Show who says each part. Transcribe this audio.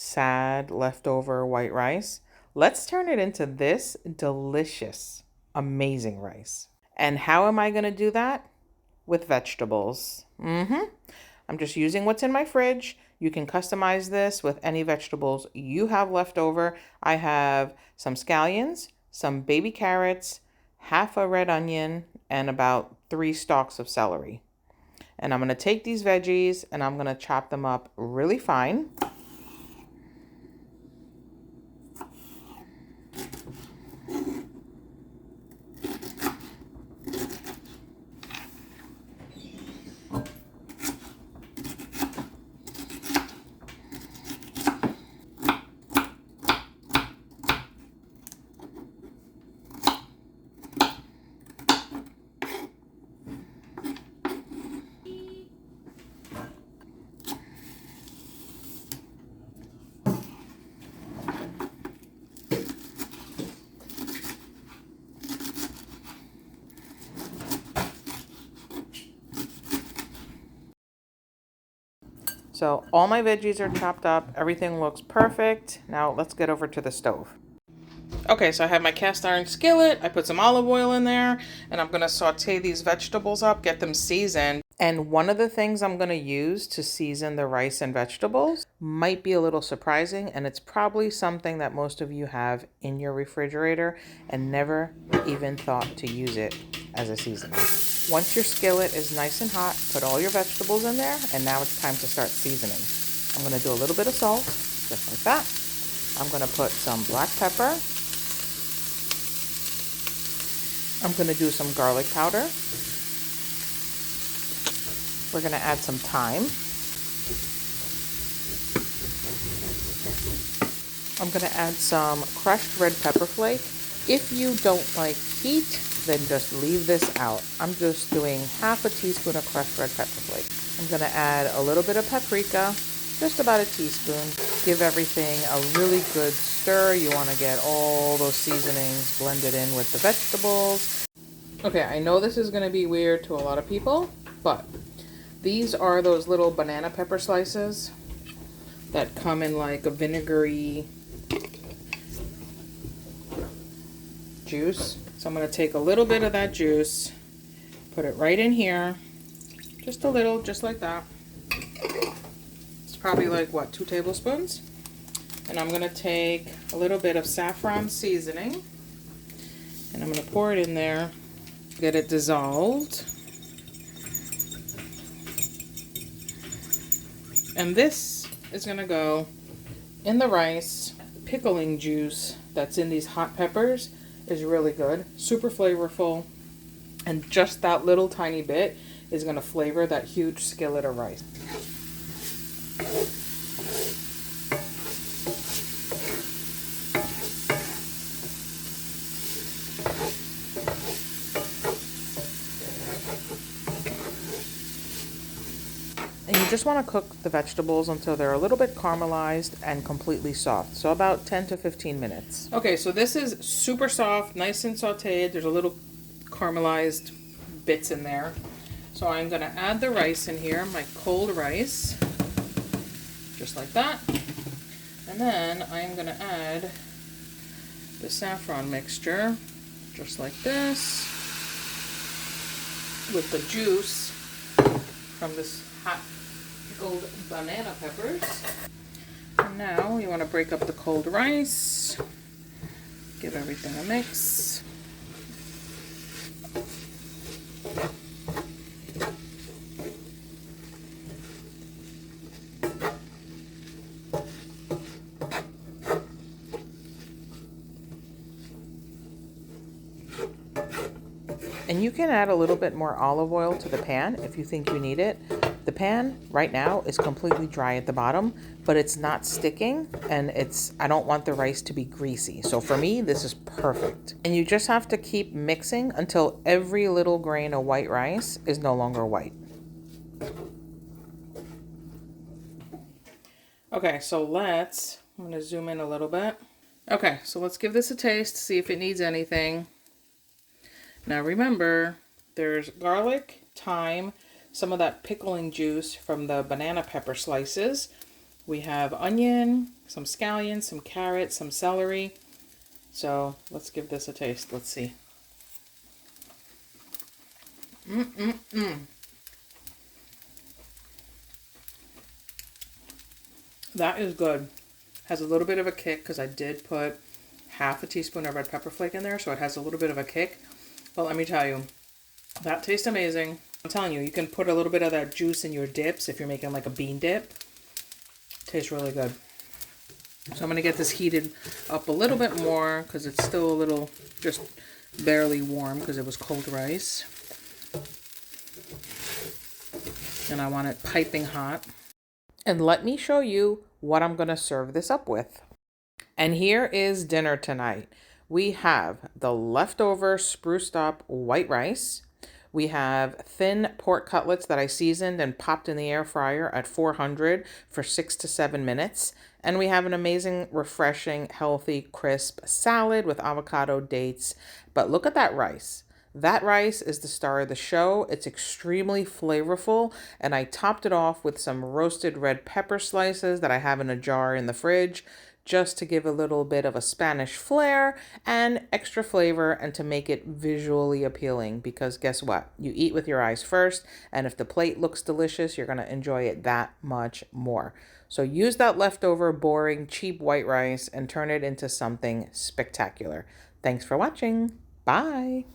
Speaker 1: sad leftover white rice. Let's turn it into this delicious, amazing rice. And how am I going to do that? With vegetables. I'm just using what's in my fridge. You can customize this with any vegetables you have left over. I have some scallions, some baby carrots, half a red onion, and about 3 stalks of celery. And I'm going to take these veggies and I'm going to chop them up really fine. So all my veggies are chopped up. Everything looks perfect. Now let's get over to the stove. Okay, so I have my cast iron skillet. I put some olive oil in there and I'm going to saute these vegetables up, get them seasoned. And one of the things I'm going to use to season the rice and vegetables might be a little surprising, and it's probably something that most of you have in your refrigerator and never even thought to use it as a seasoning. Once your skillet is nice and hot, put all your vegetables in there, and now it's time to start seasoning. I'm going to do a little bit of salt, just like that. I'm going to put some black pepper. I'm going to do some garlic powder. We're going to add some thyme. I'm going to add some crushed red pepper flake. If you don't like heat, then just leave this out. I'm just doing half a teaspoon of crushed red pepper flake. I'm going to add a little bit of paprika, just about a teaspoon. Give everything a really good stir. You want to get all those seasonings blended in with the vegetables. Okay, I know this is going to be weird to a lot of people, but these are those little banana pepper slices that come in like a vinegary juice. So I'm going to take a little bit of that juice, put it right in here, just a little, just like that. It's probably like, what, 2 tablespoons? And I'm going to take a little bit of saffron seasoning, and I'm going to pour it in there, get it dissolved. And this is going to go in the rice. Pickling juice that's in these hot peppers is really good, super flavorful, and just that little tiny bit is going to flavor that huge skillet of rice. And you just want to cook the vegetables until they're a little bit caramelized and completely soft. So about 10 to 15 minutes. Okay, so this is super soft, nice and sauteed. There's a little caramelized bits in there. So I'm going to add the rice in here, my cold rice, just like that. And then I'm going to add the saffron mixture, just like this, with the juice from this hot pickled banana peppers. And now you want to break up the cold rice, give everything a mix. And you can add a little bit more olive oil to the pan if you think you need it. The pan right now is completely dry at the bottom, but it's not sticking, and I don't want the rice to be greasy. So for me, this is perfect. And you just have to keep mixing until every little grain of white rice is no longer white. Okay, so I'm gonna zoom in a little bit. Okay, so let's give this a taste, see if it needs anything. Now remember, there's garlic, thyme, some of that pickling juice from the banana pepper slices, We have onion, some scallions, some carrots, some celery. So let's give this a taste. Let's see. That is good. Has a little bit of a kick because I did put half a teaspoon of red pepper flake in there, so it has a little bit of a kick. But let me tell you, that tastes amazing. I'm telling you, you can put a little bit of that juice in your dips if you're making like a bean dip. Tastes really good. So I'm going to get this heated up a little bit more because it's still a little just barely warm because it was cold rice. And I want it piping hot. And let me show you what I'm going to serve this up with. And here is dinner tonight. We have the leftover spruced up white rice. We have thin pork cutlets that I seasoned and popped in the air fryer at 400 for 6 to 7 minutes. And we have an amazing, refreshing, healthy, crisp salad with avocado, dates. But look at that rice. That rice is the star of the show. It's extremely flavorful, and I topped it off with some roasted red pepper slices that I have in a jar in the fridge just to give a little bit of a Spanish flair and extra flavor and to make it visually appealing, because guess what? You eat with your eyes first, and if the plate looks delicious, you're going to enjoy it that much more. So use that leftover, boring, cheap white rice and turn it into something spectacular. Thanks for watching. Bye.